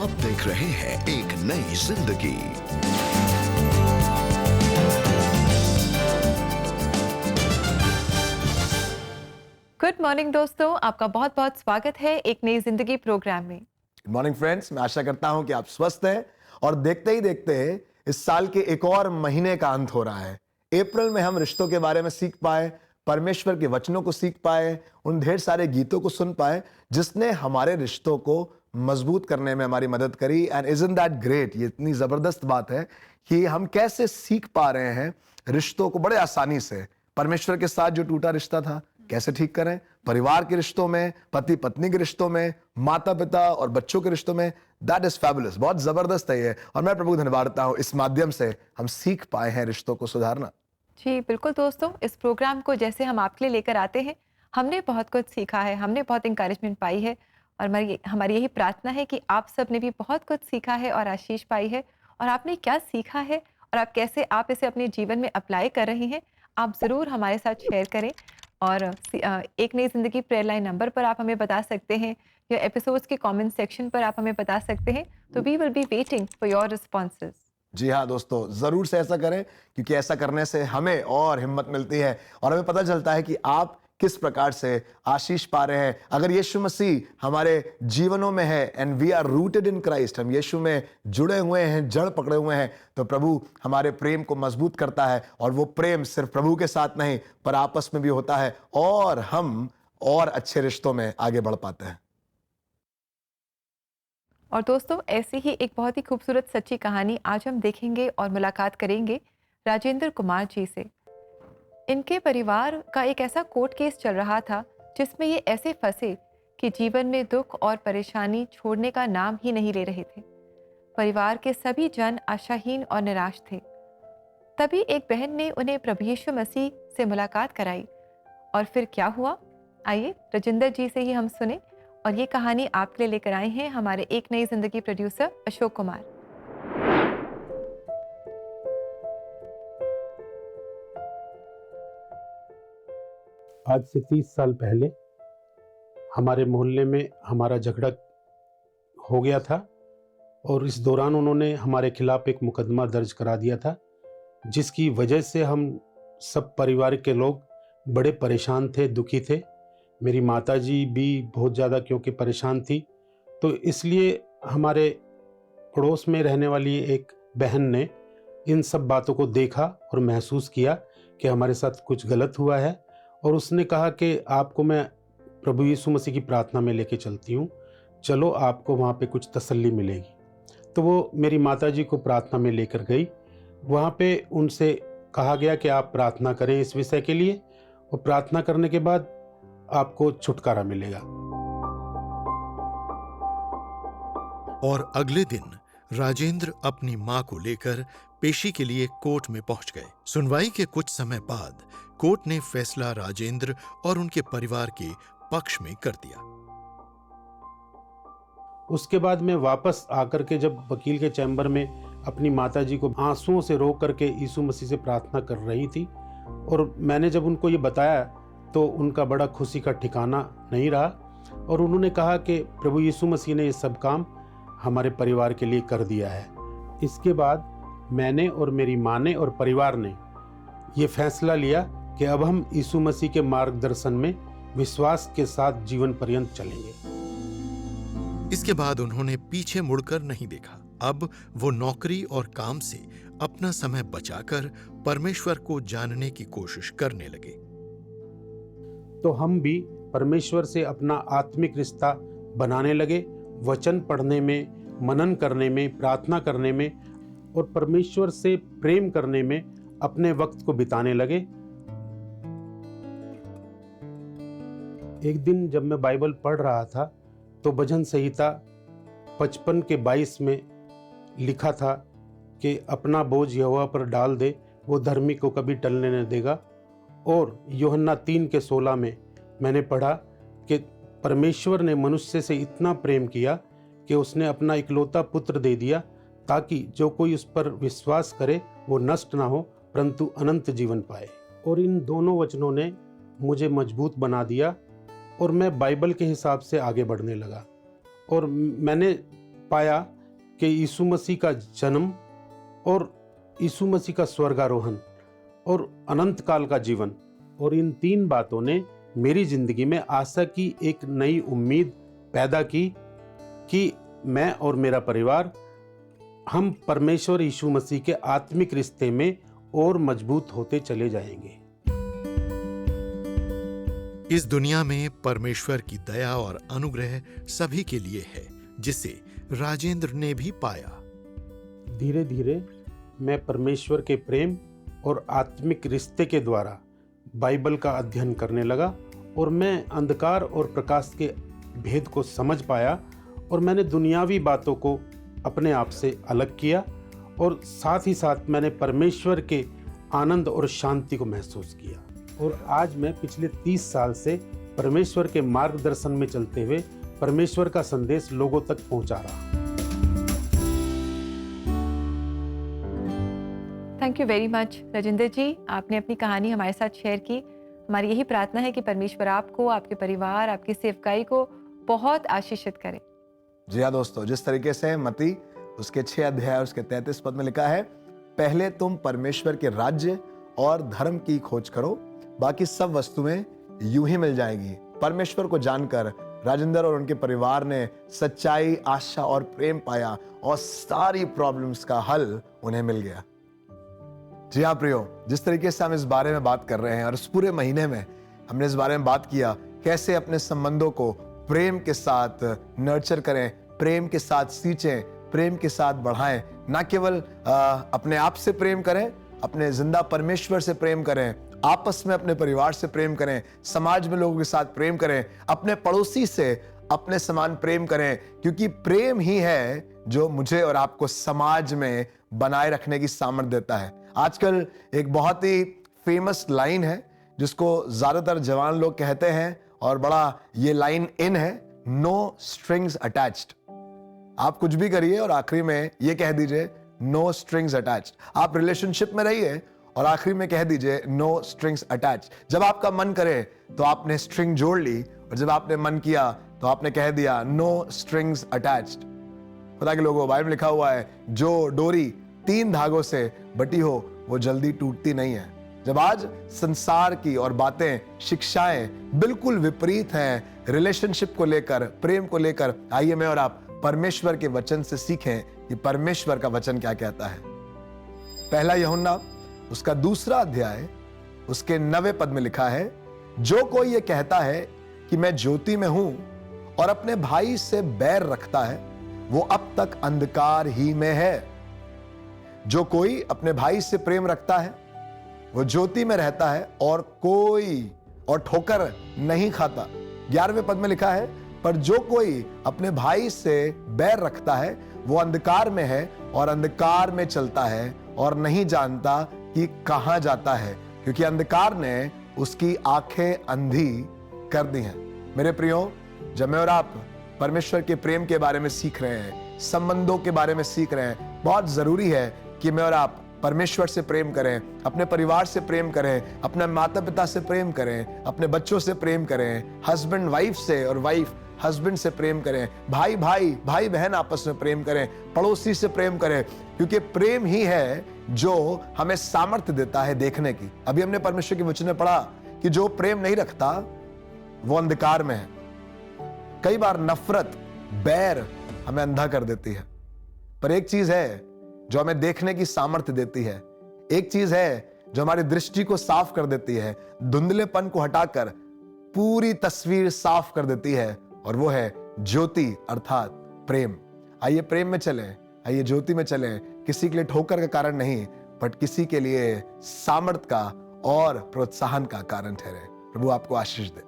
आप देख रहे हैं एक नई जिंदगी। गुड मॉर्निंग दोस्तों, आपका बहुत बहुत स्वागत है एक नई जिंदगी प्रोग्राम में। गुड मॉर्निंग फ्रेंड्स, मैं आशा करता हूं कि आप स्वस्थ हैं और देखते ही देखते इस साल के एक और महीने का अंत हो रहा है। अप्रैल में हम रिश्तों के बारे में सीख पाए, परमेश्वर के वचनों को सीख पाए, उन ढेर सारे गीतों को सुन पाए जिसने हमारे रिश्तों को मजबूत करने में हमारी मदद करी। एंड इजंट दैट ग्रेट, ये इतनी जबरदस्त बात है कि हम कैसे सीख पा रहे हैं रिश्तों को बड़े आसानी से। परमेश्वर के साथ जो टूटा रिश्ता था कैसे ठीक करें, परिवार के रिश्तों में, पति पत्नी के रिश्तों में, माता पिता और बच्चों के रिश्तों में। दैट इज फैबुलस, बहुत जबरदस्त है ये। और मैं प्रभु धन्यवाद देता हूं, इस माध्यम से हम सीख पाए हैं रिश्तों को सुधारना। जी बिल्कुल दोस्तों, इस प्रोग्राम को जैसे हम आपके लिए लेकर आते हैं, हमने बहुत कुछ सीखा है, हमने बहुत इंकरेजमेंट पाई है और हमारी यही प्रार्थना है कि आप सब ने भी बहुत कुछ सीखा है और आशीष पाई है। और आपने क्या सीखा है और आप इसे अपने जीवन में अप्लाई कर रही हैं, आप ज़रूर हमारे साथ शेयर करें। और एक नई ज़िंदगी प्रेयर लाइन नंबर पर आप हमें बता सकते हैं या एपिसोड्स के कमेंट सेक्शन पर आप हमें बता सकते हैं। तो we will be waiting for your responses. जी हाँ दोस्तों, जरूर से ऐसा करें, क्योंकि ऐसा करने से हमें और हिम्मत मिलती है और हमें पता चलता है कि आप किस प्रकार से आशीष पा रहे हैं। अगर यीशु मसीह हमारे जीवनों में है and we are rooted in Christ, हम यीशु में जुड़े हुए हैं, जड़ पकड़े हुए हैं, तो प्रभु हमारे प्रेम को मजबूत करता है। और वो प्रेम सिर्फ प्रभु के साथ नहीं पर आपस में भी होता है और हम और अच्छे रिश्तों में आगे बढ़ पाते हैं। और दोस्तों, ऐसी ही एक बहुत ही खूबसूरत सच्ची कहानी आज हम देखेंगे और मुलाकात करेंगे राजेंद्र कुमार जी से। इनके परिवार का एक ऐसा कोर्ट केस चल रहा था जिसमें ये ऐसे फंसे कि जीवन में दुख और परेशानी छोड़ने का नाम ही नहीं ले रहे थे। परिवार के सभी जन आशाहीन और निराश थे। तभी एक बहन ने उन्हें प्रभु यीशु मसीह से मुलाकात कराई। और फिर क्या हुआ, आइए राजेंद्र जी से ही हम सुने। और ये कहानी आपके लिए लेकर आए हैं हमारे एक नई जिंदगी प्रोड्यूसर अशोक कुमार। आज से 30 साल पहले हमारे मोहल्ले में हमारा झगड़ा हो गया था और इस दौरान उन्होंने हमारे खिलाफ एक मुकदमा दर्ज करा दिया था, जिसकी वजह से हम सब परिवार के लोग बड़े परेशान थे, दुखी थे। मेरी माताजी भी बहुत ज़्यादा क्योंकि परेशान थी। तो इसलिए हमारे पड़ोस में रहने वाली एक बहन ने इन सब बातों को देखा और महसूस किया कि हमारे साथ कुछ गलत हुआ है। और उसने कहा कि आपको मैं प्रभु यीशु मसीह की प्रार्थना में लेके चलती हूँ, चलो आपको वहाँ पे कुछ तसल्ली मिलेगी। तो वो मेरी माताजी को प्रार्थना में लेकर गई। वहाँ पे उनसे कहा गया कि आप प्रार्थना करें इस विषय के लिए, और प्रार्थना करने के बाद आपको छुटकारा मिलेगा। और अगले दिन राजेंद्र अपनी मां को लेकर पेशी के लिए कोर्ट में पहुंच गए। सुनवाई के कुछ समय बाद कोर्ट ने फैसला राजेंद्र और उनके परिवार के पक्ष में कर दिया। उसके बाद मैं वापस आकर के जब वकील के चैम्बर में अपनी माताजी को आंसुओं से रो करके यीशु मसीह से प्रार्थना कर रही थी, और मैंने जब उनको ये बताया तो उनका बड़ा खुशी का ठिकाना नहीं रहा। और उन्होंने कहा कि प्रभु यीशु मसीह ने ये सब काम हमारे परिवार के लिए कर दिया है। इसके बाद मैंने और मेरी माँ ने और परिवार ने ये फैसला लिया कि अब हम यीशु मसीह के मार्गदर्शन में विश्वास के साथ जीवन पर्यंत चलेंगे। इसके बाद उन्होंने पीछे मुड़कर नहीं देखा। अब वो नौकरी और काम से अपना समय बचाकर परमेश्वर को जानने की कोशिश करने लगे। तो हम भी परमेश्वर से अपना आत्मिक रिश्ता बनाने लगे, वचन पढ़ने में, मनन करने में, प्रार्थना करने में और परमेश्वर से प्रेम करने में अपने वक्त को बिताने लगे। एक दिन जब मैं बाइबल पढ़ रहा था तो भजन संहिता 55 के 22 में लिखा था कि अपना बोझ यहोवा पर डाल दे, वो धर्मी को कभी टलने न देगा। और यूहन्ना 3 के 16 में मैंने पढ़ा कि परमेश्वर ने मनुष्य से इतना प्रेम किया कि उसने अपना इकलौता पुत्र दे दिया, ताकि जो कोई उस पर विश्वास करे वो नष्ट ना हो परंतु अनंत जीवन पाए। और इन दोनों वचनों ने मुझे मजबूत बना दिया और मैं बाइबल के हिसाब से आगे बढ़ने लगा। और मैंने पाया कि यीशु मसीह का जन्म और यीशु मसीह का स्वर्गारोहण और अनंत काल का जीवन, और इन 3 बातों ने मेरी जिंदगी में आशा की एक नई उम्मीद पैदा की कि मैं और मेरा परिवार हम परमेश्वर यीशु मसीह के आत्मिक रिश्ते में और मजबूत होते चले जाएंगे। इस दुनिया में परमेश्वर की दया और अनुग्रह सभी के लिए है, जिसे राजेंद्र ने भी पाया। धीरे धीरे मैं परमेश्वर के प्रेम और आत्मिक रिश्ते के द्वारा बाइबल का अध्ययन करने लगा, और मैं अंधकार और प्रकाश के भेद को समझ पाया, और मैंने दुनियावी बातों को अपने आप से अलग किया, और साथ ही साथ मैंने परमेश्वर के आनंद और शांति को महसूस किया। और आज मैं पिछले 30 साल से परमेश्वर के मार्गदर्शन में चलते हुए परमेश्वर का संदेश लोगों तक पहुंचा रहा हूं। Thank you very much Rajendra ji, आपने अपनी कहानी हमारे साथ शेयर की। हमारी यही प्रार्थना है कि परमेश्वर आपको, आपके परिवार, आपकी सेवकाई को बहुत आशीषित करे। जी हाँ दोस्तों, जिस तरीके से मत्ती उसके 6 अध्याय उसके 33 पद में लिखा है, पहले तुम परमेश्वर के राज्य और धर्म की खोज करो, बाकी सब वस्तुएं यूं ही मिल जाएगी। परमेश्वर को जानकर राजेंद्र और उनके परिवार ने सच्चाई, आशा और प्रेम पाया, और सारी प्रॉब्लम्स का हल उन्हें मिल गया। जी हाँ प्रियो, जिस तरीके से हम इस बारे में बात कर रहे हैं और इस पूरे महीने में हमने इस बारे में बात किया कैसे अपने संबंधों को प्रेम के साथ नर्चर करें, प्रेम के साथ सींचें, प्रेम के साथ बढ़ाएं, ना केवल अपने आप से प्रेम करें, अपने जिंदा परमेश्वर से प्रेम करें, आपस में अपने परिवार से प्रेम करें, समाज में लोगों के साथ प्रेम करें, अपने पड़ोसी से अपने समान प्रेम करें, क्योंकि प्रेम ही है जो मुझे और आपको समाज में बनाए रखने की सामर्थ्य देता है। आजकल एक बहुत ही फेमस लाइन है जिसको ज्यादातर जवान लोग कहते हैं, और बड़ा ये लाइन इन है, नो स्ट्रिंग्स अटैच्ड। आप कुछ भी करिए और आखिरी में ये कह दीजिए नो स्ट्रिंग्स अटैच्ड। आप रिलेशनशिप में रहिए और आखिरी में कह दीजिए नो स्ट्रिंग्स अटैच्ड। जब आपका मन करे तो आपने स्ट्रिंग जोड़ ली, और जब आपने मन किया तो आपने कह दिया नो स्ट्रिंग्स अटैच्ड। पता कि लोगों, बाइबल में लिखा हुआ है, जो डोरी 3 धागों से बटी हो वो जल्दी टूटती नहीं है। जब आज संसार की और बातें, शिक्षाएं बिल्कुल विपरीत हैं रिलेशनशिप को लेकर, प्रेम को लेकर, आइए मैं और आप परमेश्वर के वचन से सीखें कि परमेश्वर का वचन क्या कहता है। पहला यूहन्ना उसका 2 अध्याय उसके 9 पद में लिखा है, जो कोई ये कहता है कि मैं ज्योति में हूं और अपने भाई से बैर रखता है, वो अब तक अंधकार ही में है। जो कोई अपने भाई से प्रेम रखता है वो ज्योति में रहता है और ठोकर नहीं खाता। 11वें पद में लिखा है, पर जो कोई अपने भाई से बैर रखता है वो अंधकार में है और अंधकार में चलता है और नहीं जानता कि कहां जाता है, क्योंकि अंधकार ने उसकी आंखें अंधी कर दी हैं। मेरे प्रियो, जब मैं और आप परमेश्वर के प्रेम के बारे में सीख रहे हैं, संबंधों के बारे में सीख रहे हैं, बहुत जरूरी है कि मैं और आप परमेश्वर से प्रेम करें, अपने परिवार से प्रेम करें, अपने माता पिता से प्रेम करें, अपने बच्चों से प्रेम करें, हस्बैंड वाइफ से और वाइफ हस्बैंड से प्रेम करें, भाई बहन आपस में प्रेम करें, पड़ोसी से प्रेम करें, क्योंकि प्रेम ही है जो हमें सामर्थ्य देता है देखने की। अभी हमने परमेश्वर के वचन में पढ़ा कि जो प्रेम नहीं रखता वो अंधकार में है। कई बार नफरत, बैर हमें अंधा कर देती है, पर एक चीज है जो हमें देखने की सामर्थ्य देती है, एक चीज है जो हमारी दृष्टि को साफ कर देती है, धुंधलेपन को हटाकर पूरी तस्वीर साफ कर देती है, और वो है ज्योति अर्थात प्रेम। आइए प्रेम में चलें, आइए ज्योति में चलें, किसी के लिए ठोकर का कारण नहीं, बट किसी के लिए सामर्थ्य का और प्रोत्साहन का कारण ठहरे। प्रभु आपको आशीष दे।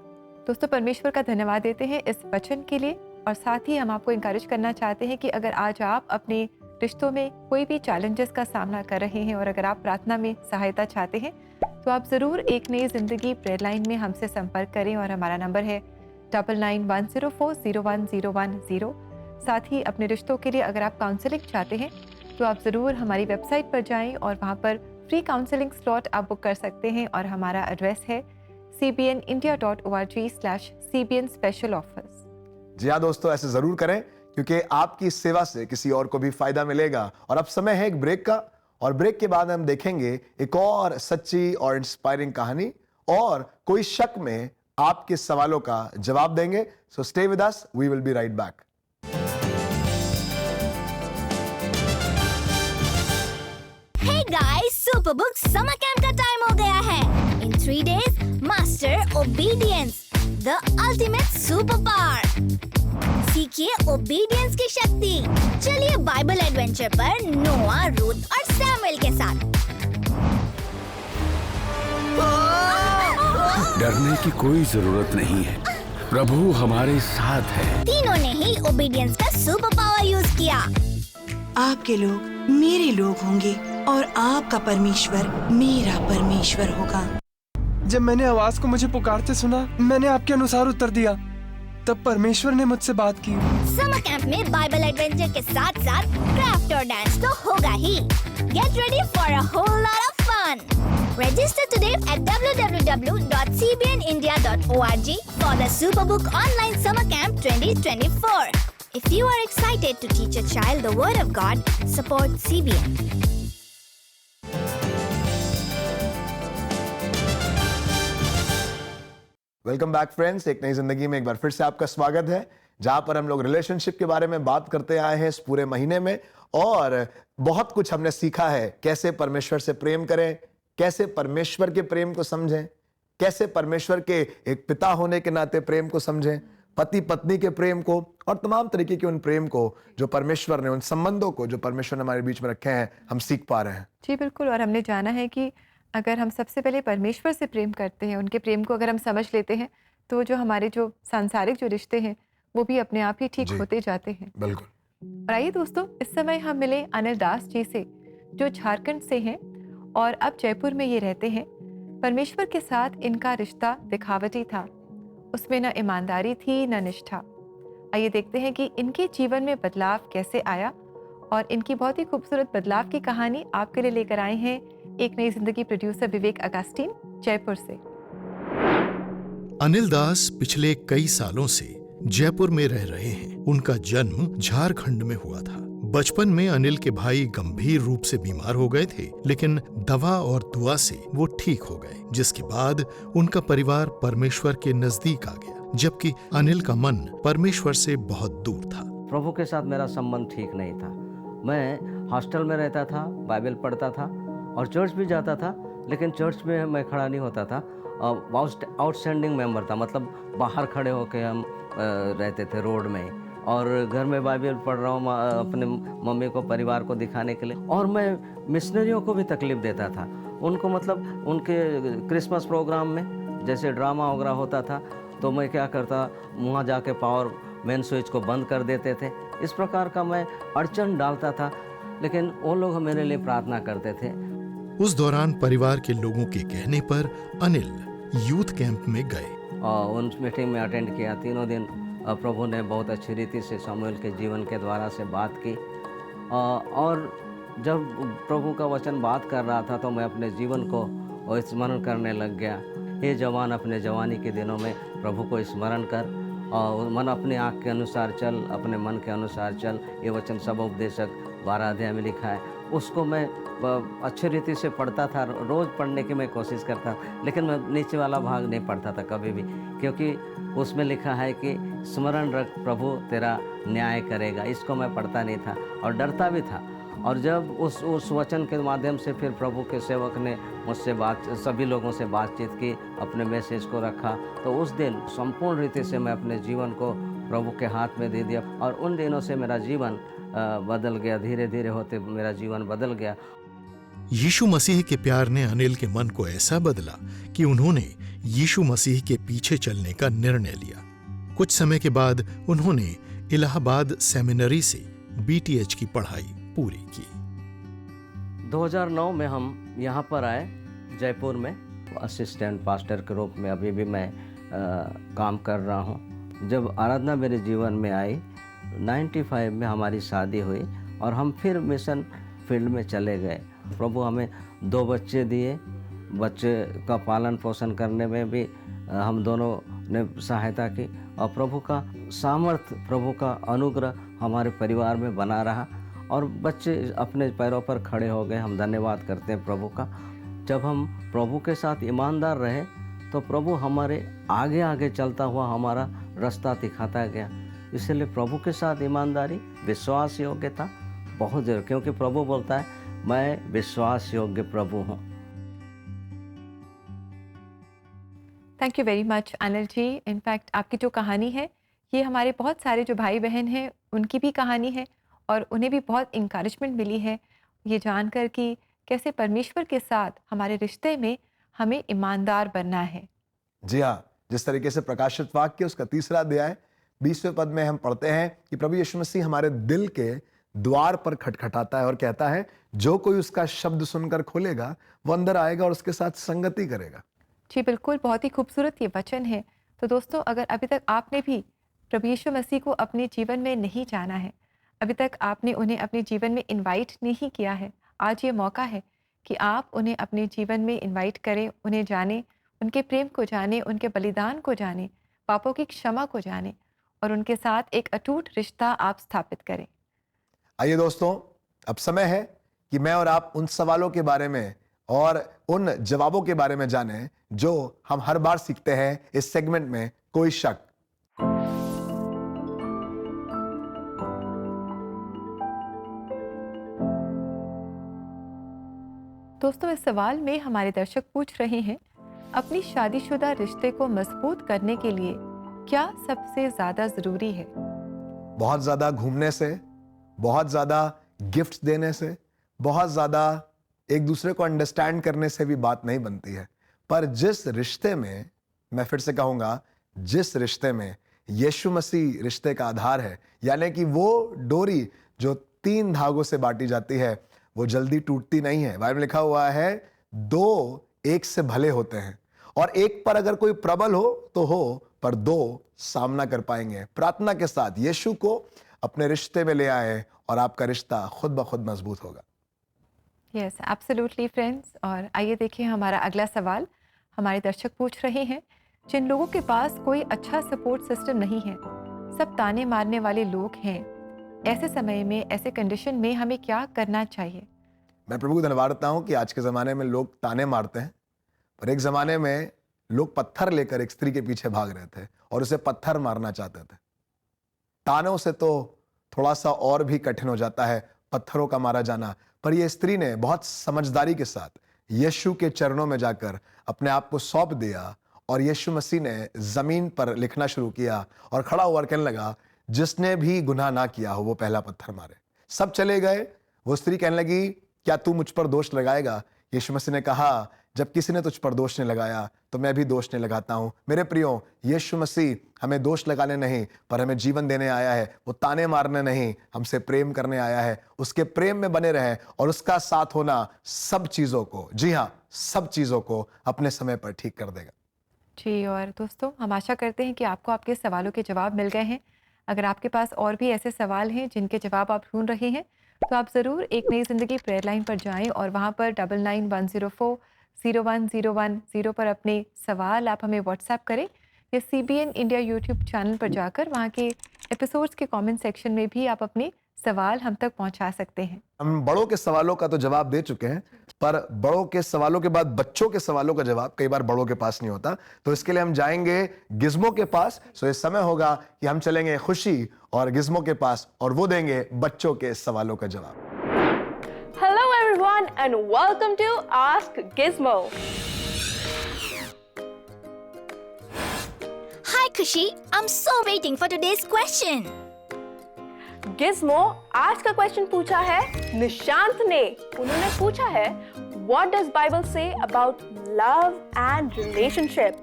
दोस्तों, परमेश्वर का धन्यवाद देते हैं इस वचन के लिए, और साथ ही हम आपको इंकरेज करना चाहते हैं कि अगर आज आप अपने रिश्तों में कोई भी चैलेंजेस का सामना कर रहे हैं और अगर आप प्रार्थना में सहायता चाहते हैं, तो आप ज़रूर एक नई ज़िंदगी प्रेयर लाइन में हमसे संपर्क करें, और हमारा नंबर है 9910401010। साथ ही अपने रिश्तों के लिए अगर आप काउंसलिंग चाहते हैं तो आप ज़रूर हमारी वेबसाइट पर जाएं और वहां पर फ्री काउंसलिंग स्लॉट आप बुक कर सकते हैं, और हमारा एड्रेस है cbnindia.org/cbn special offers। जी हाँ दोस्तों, ऐसे जरूर करें, क्योंकि आपकी इस सेवा से किसी और को भी फायदा मिलेगा। और अब समय है एक ब्रेक का, और ब्रेक के बाद हम देखेंगे एक और सच्ची और इंस्पायरिंग कहानी, और कोई शक में आपके सवालों का जवाब देंगे। So stay with us, we will be right back. Hey guys, Superbook Summer Camp का टाइम हो गया है। In 3 days, master obedience, the ultimate superpower। सीखिए obedience की शक्ति। चलिए बाइबल एडवेंचर पर नोआ, रूथ और सैमुएल के साथ। डरने की कोई जरूरत नहीं है, प्रभु हमारे साथ है। तीनों ने ही ओबीडियंस का सुपर पावर यूज किया। आपके लोग मेरे लोग होंगे और आपका परमेश्वर मेरा परमेश्वर होगा। जब मैंने आवाज को मुझे पुकारते सुना, मैंने आपके अनुसार उत्तर दिया। तब परमेश्वर ने मुझसे बात की। समर कैंप में बाइबल एडवेंचर के साथ साथ क्राफ्ट और डांस तो होगा ही। Get ready for a whole lot of fun. Register today at www.cbnindia.org for the Superbook Online Summer Camp 2024. If you are excited to teach a child the Word of God, support CBN. Welcome back friends, एक नई जिंदगी में एक बार फिर से आपका स्वागत है, जहां पर हम लोग रिलेशनशिप के बारे में बात करते आए हैं इस पूरे महीने में। और बहुत कुछ हमने सीखा है, कैसे परमेश्वर से प्रेम करें, कैसे परमेश्वर के प्रेम को समझें, कैसे परमेश्वर के एक पिता होने के नाते प्रेम को समझें, पति पत्नी के प्रेम को, और तमाम तरीके के उन प्रेम को जो परमेश्वर ने, उन संबंधों को जो परमेश्वर ने हमारे बीच में रखे हैं, हम सीख पा रहे हैं। जी बिल्कुल। और हमने जाना है कि अगर हम सबसे पहले परमेश्वर से प्रेम करते हैं, उनके प्रेम को अगर हम समझ लेते हैं, तो जो हमारे जो सांसारिक जो रिश्ते हैं वो भी अपने आप ही ठीक होते जाते हैं। बिल्कुल। और आइए दोस्तों, इस समय हम मिले अनिल दास जी से, जो झारखंड से हैं और अब जयपुर में ये रहते हैं। परमेश्वर के साथ इनका रिश्ता दिखावटी था, उसमें न ईमानदारी थी न निष्ठा। आइए देखते हैं कि इनके जीवन में बदलाव कैसे आया, और इनकी बहुत ही खूबसूरत बदलाव की कहानी आपके लिए लेकर आए हैं एक नई जिंदगी प्रोड्यूसर विवेक अगस्टीन, जयपुर से। अनिल दास पिछले कई सालों से जयपुर में रह रहे हैं। उनका जन्म झारखंड में हुआ था। बचपन में अनिल के भाई गंभीर रूप से बीमार हो गए थे, लेकिन दवा और दुआ से वो ठीक हो गए, जिसके बाद उनका परिवार परमेश्वर के नजदीक आ गया, जबकि अनिल का मन परमेश्वर से बहुत दूर था। प्रभु के साथ मेरा संबंध ठीक नहीं था। मैं हॉस्टल में रहता था, बाइबल पढ़ता था और चर्च भी जाता था, लेकिन चर्च में मैं खड़ा नहीं होता था। आउटस्टैंडिंग मेंबर था, मतलब बाहर खड़े होकर हम रहते थे रोड में, और घर में बाइबल पढ़ रहा हूँ अपने मम्मी को, परिवार को दिखाने के लिए। और मैं मिशनरियों को भी तकलीफ देता था उनको, मतलब उनके क्रिसमस प्रोग्राम में जैसे ड्रामा वगैरह होता था, तो मैं क्या करता, वहाँ जाके पावर मेन स्विच को बंद कर देते थे। इस प्रकार का मैं अड़चन डालता था, लेकिन वो लोग मेरे लिए प्रार्थना करते थे। उस दौरान परिवार के लोगों के कहने पर अनिल यूथ कैंप में गए और उन मीटिंग में अटेंड किया। 3 दिन प्रभु ने बहुत अच्छी रीति से सामुएल के जीवन के द्वारा से बात की। और जब प्रभु का वचन बात कर रहा था, तो मैं अपने जीवन को स्मरण करने लग गया। हे जवान, अपने जवानी के दिनों में प्रभु को स्मरण कर, और मन अपने आँख के अनुसार चल, अपने मन के अनुसार चल। ये वचन सब उपदेशक 12 अध्याय में लिखा है। उसको मैं अच्छी रीति से पढ़ता था, रोज़ पढ़ने की मैं कोशिश करता, लेकिन मैं नीचे वाला भाग नहीं पढ़ता था कभी भी, क्योंकि उसमें लिखा है कि स्मरण रख, प्रभु तेरा न्याय करेगा। इसको मैं पढ़ता नहीं था और डरता भी था। और जब उस वचन के माध्यम से फिर प्रभु के सेवक ने मुझसे सभी लोगों से बातचीत की, अपने मैसेज को रखा, तो उस दिन संपूर्ण रीति से मैं अपने जीवन को प्रभु के हाथ में दे दिया। और उन दिनों से मेरा जीवन बदल गया, धीरे धीरे होते मेरा जीवन बदल गया। यीशु मसीह के प्यार ने अनिल के मन को ऐसा बदला कि उन्होंने यीशु मसीह के पीछे चलने का निर्णय लिया। कुछ समय के बाद उन्होंने इलाहाबाद सेमिनरी से BTH की पढ़ाई पूरी की। 2009 में हम यहाँ पर आए जयपुर में, असिस्टेंट पास्टर के रूप में अभी भी मैं काम कर रहा हूँ। जब आराधना मेरे जीवन में आई, 95 में हमारी शादी हुई और हम फिर मिशन फील्ड में चले गए। प्रभु हमें 2 बच्चे दिए, बच्चे का पालन पोषण करने में भी हम दोनों ने सहायता की, और प्रभु का सामर्थ्य, प्रभु का अनुग्रह हमारे परिवार में बना रहा और बच्चे अपने पैरों पर खड़े हो गए। हम धन्यवाद करते हैं प्रभु का। जब हम प्रभु के साथ ईमानदार रहे तो प्रभु हमारे आगे आगे चलता हुआ हमारा रास्ता दिखाता गया। इसलिए प्रभु के साथ ईमानदारी, विश्वास योग्यता बहुत जरूरी, क्योंकि प्रभु बोलता है मैं विश्वास योग्य प्रभु हूँ। Thank you very much Anil ji. In fact आपकी जो कहानी है ये हमारे बहुत सारे जो भाई बहन हैं उनकी भी कहानी है और उन्हें भी बहुत इंकरेजमेंट मिली है ये जानकर कि कैसे परमेश्वर के साथ हमारे रिश्ते में हमें ईमानदार बनना है। जी हाँ, जिस तरीके से प्रकाशित वाक्य उसका 3 अध्याय 20वें पद में हम पढ़ते हैं कि प्रभु यीशु मसीह हमारे दिल के द्वार पर खटखटाता है और कहता है जो कोई उसका शब्द सुनकर खोलेगा वो अंदर आएगा और उसके साथ संगति करेगा। जी बिल्कुल, बहुत ही खूबसूरत ये वचन है। तो दोस्तों, अगर अभी तक आपने भी प्रभु यीशु मसीह को अपने जीवन में नहीं जाना है, अभी तक आपने उन्हें अपने जीवन में इनवाइट नहीं किया है, आज ये मौका है कि आप उन्हें अपने जीवन में इनवाइट करें, उन्हें जानें, उनके प्रेम को जानें, उनके बलिदान को जानें, पापों की क्षमा को जानें और उनके साथ एक अटूट रिश्ता आप स्थापित करें। आइए दोस्तों, अब समय है कि मैं और आप उन सवालों के बारे में और उन जवाबों के बारे में जानें जो हम हर बार सीखते हैं इस सेगमेंट में, कोई शक। दोस्तों, इस सवाल में हमारे दर्शक पूछ रहे हैं, अपनी शादीशुदा रिश्ते को मजबूत करने के लिए क्या सबसे ज्यादा जरूरी है? बहुत ज्यादा घूमने से, बहुत ज्यादा गिफ्ट देने से, बहुत ज्यादा एक दूसरे को अंडरस्टैंड करने से भी बात नहीं बनती है। पर जिस रिश्ते में, मैं फिर से कहूंगा, जिस रिश्ते में यीशु मसीह रिश्ते का आधार है, यानी कि वो डोरी जो 3 धागों से बांटी जाती है वो जल्दी टूटती नहीं है। बाइबल में लिखा हुआ है 2 एक से भले होते हैं और एक पर अगर कोई प्रबल हो तो हो, पर 2 सामना कर पाएंगे। प्रार्थना के साथ यीशु को अपने रिश्ते में ले आए और आपका रिश्ता खुद ब खुद मजबूत होगा। Yes, absolutely friends. और आइए देखिए हमारा अगला सवाल। हमारे दर्शक पूछ रहे हैं, जिन लोगों के पास कोई अच्छा सपोर्ट सिस्टम नहीं है, सब ताने मारने वाले लोग हैं, ऐसे समय में, ऐसे कंडीशन में हमें क्या करना चाहिए? मैं प्रभु को धन्यवाद देता हूं कि आज के ज़माने में लोग ताने मारते हैं, पर एक ज़माने में लोग पत्थर लेकर एक स्त्री के पीछे भाग रहे थे और उसे पत्थर मारना चाहते थे। तानों से तो थोड़ा सा और भी कठिन हो जाता है पत्थरों का मारा जाना, पर यह स्त्री ने बहुत समझदारी के साथ यीशु के चरणों में जाकर अपने आप को सौंप दिया और यीशु मसीह ने ज़मीन पर लिखना शुरू किया और खड़ा हुआ कहने लगा, जिसने भी गुनाह ना किया हो वो पहला पत्थर मारे। सब चले गए। वो स्त्री कहने लगी, क्या तू मुझ पर दोष लगाएगा? यीशु मसीह ने कहा, जब किसी ने तुझ पर दोष नहीं लगाया तो मैं भी दोष नहीं लगाता हूं। मेरे प्रियो, यीशु मसीह हमें दोष लगाने नहीं पर हमें जीवन देने आया है। वो ताने मारने नहीं, हमसे प्रेम करने आया है। उसके प्रेम में बने रहें और उसका साथ होना सब चीजों को, जी हाँ, सब चीजों को अपने समय पर ठीक कर देगा। जी, और दोस्तों, हम आशा करते हैं कि आपको आपके सवालों के जवाब मिल गए हैं। अगर आपके पास और भी ऐसे सवाल हैं जिनके जवाब आप ढूंढ रहे हैं तो आप ज़रूर एक नई ज़िंदगी प्रेयर लाइन पर जाएं और वहां पर 9910401010 पर अपने सवाल आप हमें व्हाट्सएप करें या CBN इंडिया यूट्यूब चैनल पर जाकर वहां के एपिसोड्स के कमेंट सेक्शन में भी आप अपने सवाल हम तक पहुंचा सकते हैं। हम बड़ों के सवालों का तो जवाब दे चुके हैं, पर बड़ों के सवालों के बाद बच्चों के सवालों का जवाब कई बार बड़ों के पास नहीं होता, तो इसके लिए हम जाएंगे गिज़्मो के पास। सो इस समय होगा कि हम चलेंगे खुशी और गिज़्मो के पास और वो देंगे बच्चों के सवालों का जवाब। Hello everyone and welcome to Ask Gizmo. Hi Kushi, I'm so waiting for today's question. Gizmo, आज का क्वेश्चन पूछा है निशांत ने। उन्होंने पूछा है, What does Bible say about love and relationship?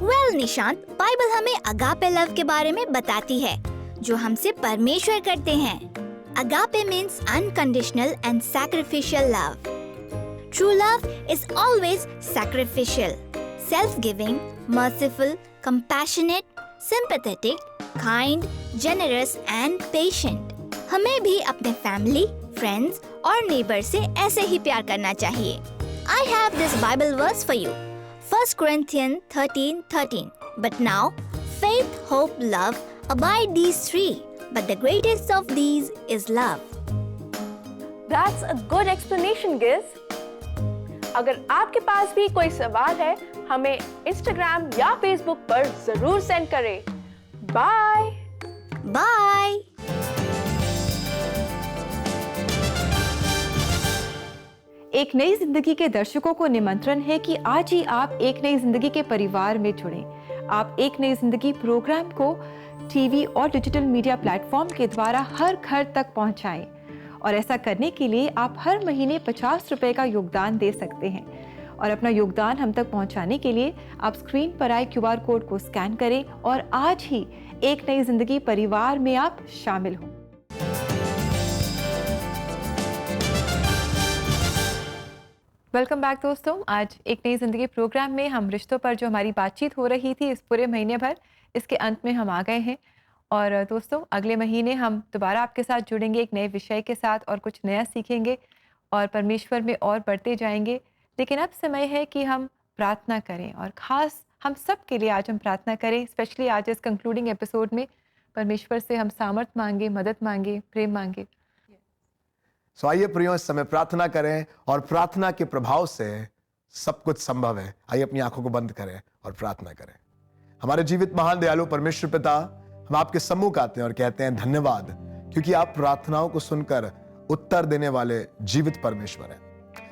Well, Nishant, Bible हमें अगापे लव के बारे में बताती है, जो हमसे परमेश्वर करते हैं। Agape means unconditional and sacrificial love. True love is always sacrificial, self-giving, merciful, compassionate, sympathetic, kind, generous and patient. हमें भी अपने family, friends और neighbor से ऐसे ही प्यार करना चाहिए। I have this Bible verse for you, 1 Corinthians 13:13. But now, faith, hope, love, abide these 3. but the greatest of these is love. That's a good explanation, Giz. अगर आपके पास भी कोई सवाल है, हमें इंस्टाग्राम या फेसबुक पर जरूर सेंड करें। बाय। Bye. एक नई जिंदगी के दर्शकों को निमंत्रण है कि आज ही आप एक नई जिंदगी के परिवार में जुड़ें। आप एक नई जिंदगी प्रोग्राम को टीवी और डिजिटल मीडिया प्लेटफॉर्म के द्वारा हर घर तक पहुंचाएं। और ऐसा करने के लिए आप हर महीने 50 रुपए का योगदान दे सकते हैं। और अपना योगदान हम तक पहुंचाने के लिए आप स्क्रीन पर आए QR कोड को स्कैन करें और आज ही एक नई जिंदगी परिवार में आप शामिल हों। वेलकम बैक दोस्तों। आज एक नई जिंदगी प्रोग्राम में हम रिश्तों पर जो हमारी बातचीत हो रही थी इस पूरे महीने भर, इसके अंत में हम आ गए हैं। और दोस्तों अगले महीने हम दोबारा आपके साथ जुड़ेंगे एक नए विषय के साथ और कुछ नया सीखेंगे और परमेश्वर में और बढ़ते जाएंगे। लेकिन अब समय है कि हम प्रार्थना करें और ख़ास हम सब के लिए आज हम प्रार्थना करें। स्पेशली आज इस कंक्लूडिंग एपिसोड में परमेश्वर से हम सामर्थ मांगे, मदद मांगे, प्रेम मांगे। सो आइए प्रियो इस समय प्रार्थना करें और प्रार्थना के प्रभाव से सब कुछ संभव है। आइए अपनी आंखों को बंद करें और प्रार्थना करें। हमारे जीवित महान दयालु परमेश्वर पिता, हम आपके सम्मुख आते हैं और कहते हैं धन्यवाद, क्योंकि आप प्रार्थनाओं को सुनकर उत्तर देने वाले जीवित परमेश्वर हैं।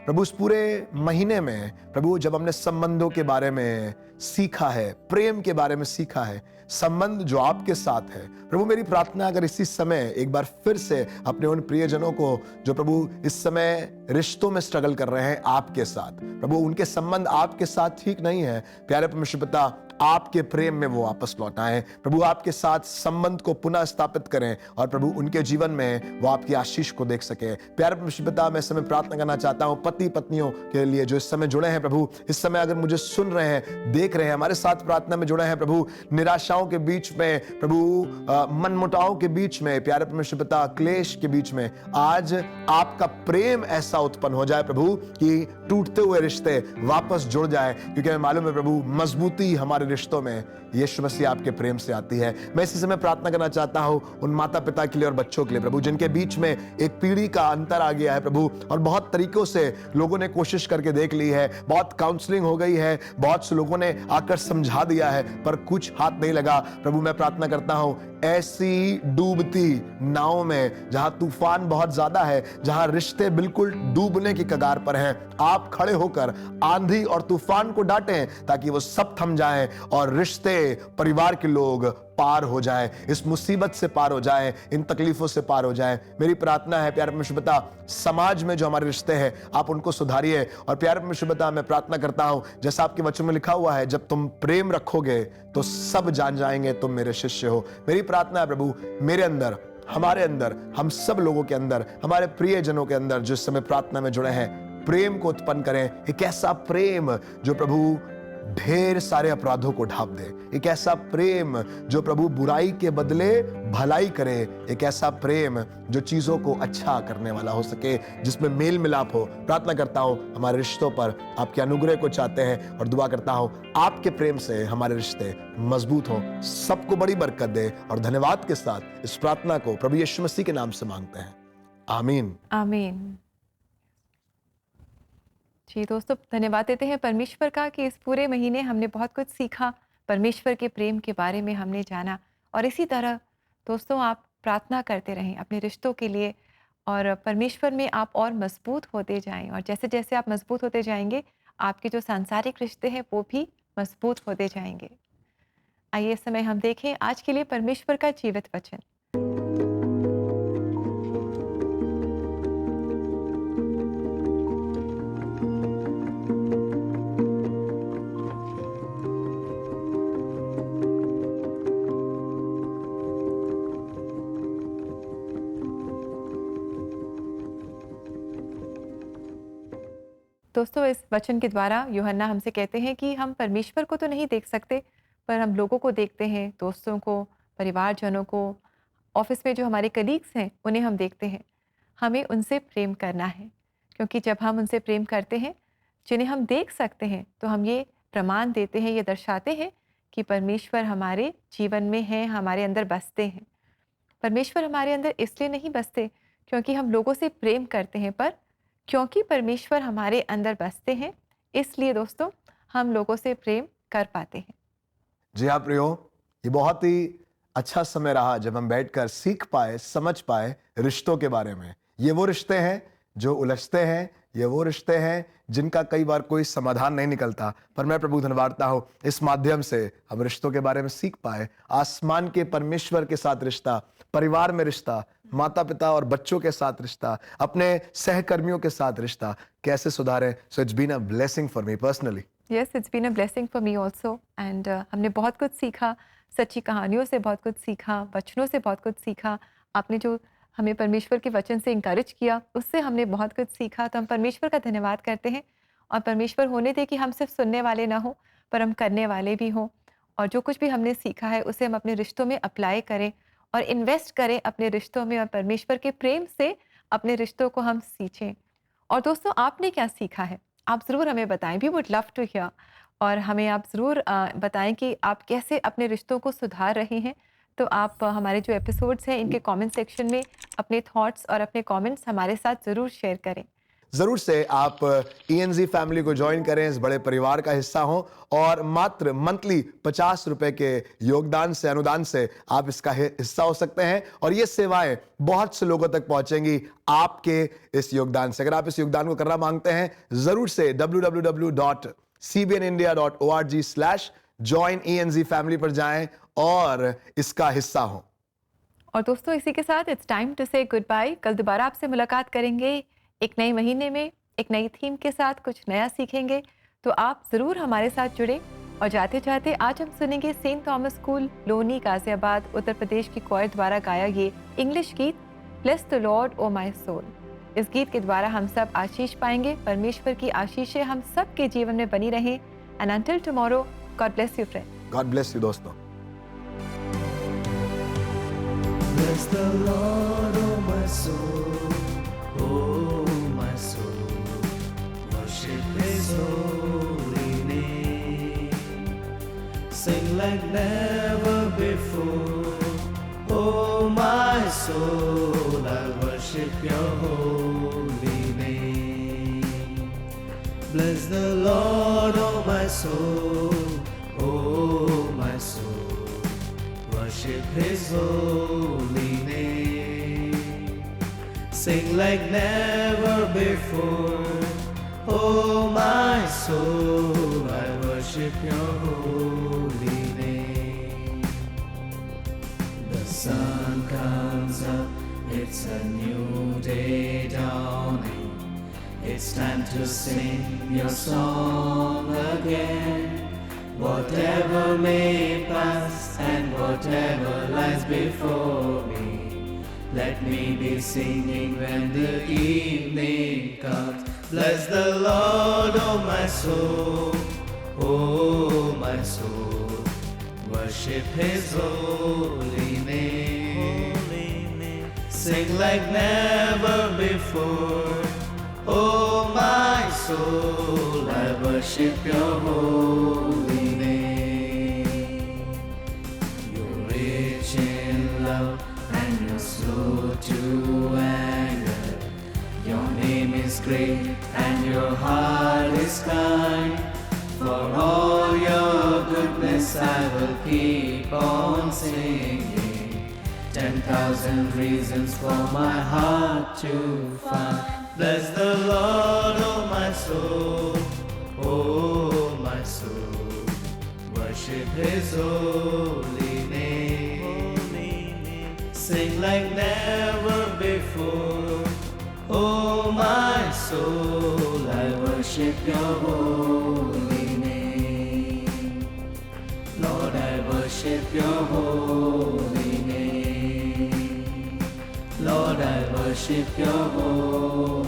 प्रभु इस पूरे महीने में प्रभु जब हमने संबंधों के बारे में सीखा है, प्रेम के बारे में सीखा है, संबंध जो आपके साथ है, प्रभु मेरी प्रार्थना अगर इसी समय एक बार फिर से अपने उन प्रियजनों को जो प्रभु इस समय रिश्तों में स्ट्रगल कर रहे हैं आपके साथ, प्रभु उनके संबंध आपके साथ ठीक नहीं है, प्यारे परमेश्वर पिता आपके प्रेम में वो वापस लौट आए। प्रभु आपके साथ संबंध को पुनः स्थापित करें और प्रभु उनके जीवन में वो आपकी आशीष को देख सके। प्यारे परमेश्वर पिता मैं इस समय प्रार्थना करना चाहता हूँ पति पत्नियों के लिए जो इस समय जुड़े हैं प्रभु, इस समय अगर मुझे सुन रहे हैं, देख रहे हैं, हमारे साथ प्रार्थना में जुड़े हैं प्रभु, निराशाओं के बीच में प्रभु, मनमुटाओं के बीच में, प्यारे परमेश्वर पिता क्लेश के बीच में, आज आपका प्रेम ऐसा उत्पन्न हो जाए प्रभु कि टूटते हुए रिश्ते वापस जुड़ जाए, क्योंकि हमें मालूम है प्रभु मजबूती हमारे रिश्तों में यीशु मसीह आपके प्रेम से आती है। मैं इसी समय प्रार्थना करना चाहता हूं उन माता पिता के लिए और बच्चों के लिए प्रभु, जिनके बीच में एक पीढ़ी का अंतर आ गया है प्रभु, और बहुत तरीकों से लोगों ने कोशिश करके देख ली है, बहुत काउंसलिंग हो गई है, बहुत से लोगों ने आकर समझा दिया है, पर कुछ हाथ नहीं लगा। प्रभु मैं प्रार्थना करता हूं ऐसी डूबती नाव में जहां तूफान बहुत ज्यादा है, जहां रिश्ते बिल्कुल डूबने की कगार पर हैं, आप खड़े होकर आंधी और तूफान को डांटें ताकि वो सब थम जाएं और रिश्ते, परिवार के लोग पार हो जाएं, इस मुसीबत से पार हो जाएं, इन तकलीफों से पार हो जाएं। मेरी प्रार्थना है प्यारे परमेश्वर पिता, समाज में जो हमारे रिश्ते हैं आप उनको सुधारिए। और प्यारे परमेश्वर पिता मैं प्रार्थना करता हूं जैसा आपके वचन में लिखा हुआ है, जब तुम प्रेम रखोगे तो सब जान जाएंगे तुम मेरे शिष्य हो। मेरी प्रार्थना है प्रभु मेरे अंदर, हमारे अंदर, हम सब लोगों के अंदर, हमारे प्रियजनों के अंदर जो इस समय प्रार्थना में जुड़े हैं, प्रेम को उत्पन्न करें। एक ऐसा प्रेम जो प्रभु ढेर सारे अपराधों को ढांप दे, एक ऐसा प्रेम जो प्रभु बुराई के बदले भलाई करे, एक ऐसा प्रेम जो चीजों को अच्छा करने वाला हो सके, जिसमें मेल मिलाप हो। प्रार्थना करता हूं हमारे रिश्तों पर आपके अनुग्रह को चाहते हैं और दुआ करता हूं आपके प्रेम से हमारे रिश्ते मजबूत हों। सबको बड़ी बरकत दे और धन्यवाद के साथ इस प्रार्थना को प्रभु यीशु मसीह के नाम से मांगते हैं, आमीन आमीन। जी दोस्तों धन्यवाद देते हैं परमेश्वर का कि इस पूरे महीने हमने बहुत कुछ सीखा, परमेश्वर के प्रेम के बारे में हमने जाना। और इसी तरह दोस्तों आप प्रार्थना करते रहें अपने रिश्तों के लिए और परमेश्वर में आप और मजबूत होते जाएं। और जैसे जैसे आप मजबूत होते जाएंगे आपके जो सांसारिक रिश्ते हैं वो भी मजबूत होते जाएंगे। आइए इस समय हम देखें आज के लिए परमेश्वर का जीवित वचन। दोस्तों इस वचन के द्वारा यूहन्ना हमसे कहते हैं कि हम परमेश्वर को तो नहीं देख सकते, पर हम लोगों को देखते हैं, दोस्तों को, परिवारजनों को, ऑफिस में जो हमारे कलीग्स हैं उन्हें हम देखते हैं। हमें उनसे प्रेम करना है, क्योंकि जब हम उनसे प्रेम करते हैं जिन्हें हम देख सकते हैं तो हम ये प्रमाण देते हैं, ये दर्शाते हैं कि परमेश्वर हमारे जीवन में हैं, हमारे अंदर बसते हैं। परमेश्वर हमारे अंदर इसलिए नहीं बसते क्योंकि हम लोगों से प्रेम करते हैं, पर क्योंकि परमेश्वर हमारे अंदर बसते हैं, इसलिए दोस्तों हम लोगों से प्रेम कर पाते हैं। जी हाँ प्रियो, ये बहुत ही अच्छा समय रहा जब हम बैठकर सीख पाए, समझ पाए रिश्तों के बारे में। ये वो रिश्ते हैं जो उलझते हैं, ये वो रिश्ते हैं जिनका कई बार कोई समाधान नहीं निकलता, पर मैं प्रभु धन्यवादता हूँ इस माध्यम से हम रिश्तों के बारे में सीख पाए। आसमान के परमेश्वर के साथ रिश्ता, परिवार में रिश्ता, माता पिता और बच्चों के साथ रिश्ता, अपने सहकर्मियों के साथ रिश्ता कैसे सुधारें। So it's been a blessing for me personally. Yes, it's been a blessing for me also and हमने बहुत कुछ सीखा, सच्ची कहानियों से बहुत कुछ सीखा, वचनों से बहुत कुछ सीखा। आपने जो हमें परमेश्वर के वचन से इंकरेज किया, उससे हमने बहुत कुछ सीखा। तो हम परमेश्वर का धन्यवाद करते हैं और परमेश्वर होने दे कि हम सिर्फ सुनने वाले ना हो, पर हम करने वाले भी हों, और जो कुछ भी हमने सीखा है उसे हम अपने रिश्तों में अप्लाई करें और इन्वेस्ट करें अपने रिश्तों में, और परमेश्वर के प्रेम से अपने रिश्तों को हम सींचें। और दोस्तों, आपने क्या सीखा है आप ज़रूर हमें बताएं। We would love to hear. और हमें आप ज़रूर बताएं कि आप कैसे अपने रिश्तों को सुधार रहे हैं। तो आप हमारे जो एपिसोड्स हैं इनके कमेंट सेक्शन में अपने थॉट्स और अपने कमेंट्स हमारे साथ ज़रूर शेयर करें। जरूर से आप ENZ फैमिली को ज्वाइन करें, इस बड़े परिवार का हिस्सा हों, और मात्र मंथली 50 रुपए के योगदान से, अनुदान से आप इसका हिस्सा हो सकते हैं, और ये सेवाएं बहुत से लोगों तक पहुंचेंगी आपके इस योगदान से। अगर आप इस योगदान को करना मांगते हैं, जरूर से www.cbnindia.org/join ENZ फैमिली पर जाएं और इसका हिस्सा हों। और दोस्तों, इसी के साथ इट्स टाइम टू से गुड बाय। कल दोबारा आपसे मुलाकात करेंगे एक नए महीने में, एक नई थीम के साथ, कुछ नया सीखेंगे। तो आप ज़रूर हमारे साथ जुड़े। और जाते जाते आज हम सुनेंगे Saint Thomas School, Loni, Ghaziabad, Uttar Pradesh की क्वायर द्वारा गाया ये इंग्लिश गीत bless the Lord O my soul. इस गीत के द्वारा हम सब आशीष पाएंगे। परमेश्वर की आशीषें हम सब के जीवन में बनी रहें। And until tomorrow, God bless you friend. God bless you दोस्तों। Bless the Lord, oh my soul, oh my soul, worship His holy name. Sing like never before, oh my soul, I worship Your holy name. Bless the Lord, oh my soul, oh my soul, worship His holy name. Sing like never before, oh my soul, I worship Your holy name. The sun comes up, it's a new day dawning. It's time to sing Your song again. Whatever may pass and whatever lies before me, let me be singing when the evening comes. Bless the Lord, oh my soul, oh my soul, worship His holy name. Sing like never before, oh my soul, I worship Your holy name. You're rich in love and you're slow to anger. Your name is great and Your heart is kind. For all Your goodness I will keep on singing. 10,000 reasons for my heart to find. Bless the Lord, oh my soul, oh my soul, worship His holy name. Sing like never before, oh my soul, I worship Your holy name. Lord, I worship Your holy name. Lord, I worship Your holy name.